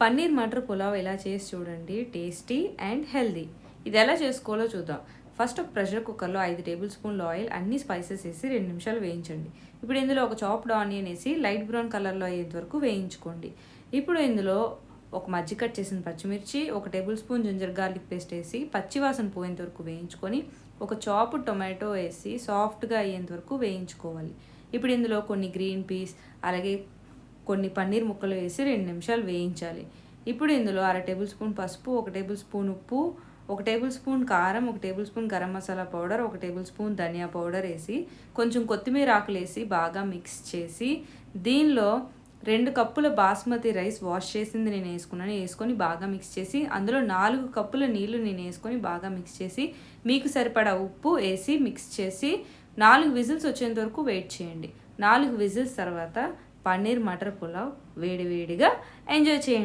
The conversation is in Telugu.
పన్నీర్ మటర్ పులావ్ ఎలా చేసి చూడండి, టేస్టీ అండ్ హెల్దీ. ఇది ఎలా చేసుకోవాలో చూద్దాం. ఫస్ట్ ఒక ప్రెషర్ కుక్కర్లో 5 టేబుల్ స్పూన్ల ఆయిల్, అన్ని స్పైసెస్ వేసి 2 నిమిషాలు వేయించండి. ఇప్పుడు ఇందులో ఒక చాప్డ్ ఆనియన్ వేసి లైట్ బ్రౌన్ కలర్లో అయ్యేంత వరకు వేయించుకోండి. ఇప్పుడు ఇందులో ఒక మజ్జిగ కట్ చేసిన పచ్చిమిర్చి, 1 tablespoon ginger garlic paste వేసి పచ్చివాసన పోయేంత వరకు వేయించుకొని, ఒక చాప్డ్ టొమాటో వేసి సాఫ్ట్గా అయ్యేంత వరకు వేయించుకోవాలి. ఇప్పుడు ఇందులో కొన్ని గ్రీన్ పీస్, అలాగే కొన్ని పన్నీర్ ముక్కలు వేసి 2 నిమిషాలు వేయించాలి. ఇప్పుడు ఇందులో 1/2 టేబుల్ స్పూన్ పసుపు, 1 టేబుల్ స్పూన్ ఉప్పు, 1 టేబుల్ స్పూన్ కారం, 1 tablespoon garam masala powder, 1 tablespoon ధనియా పౌడర్ వేసి కొంచెం కొత్తిమీర ఆకులు వేసి బాగా మిక్స్ చేసి, దీనిలో 2 కప్పుల బాస్మతి రైస్ వాష్ చేసింది నేను వేసుకొని బాగా మిక్స్ చేసి, అందులో 4 కప్పుల నీళ్లు నేను వేసుకొని బాగా మిక్స్ చేసి, మీకు సరిపడా ఉప్పు వేసి మిక్స్ చేసి 4 విజిల్స్ వచ్చేంత వరకు వెయిట్ చేయండి. 4 విజిల్స్ తర్వాత పన్నీర్ మటర్ పులావ్ వేడివేడిగా ఎంజాయ్ చేయండి.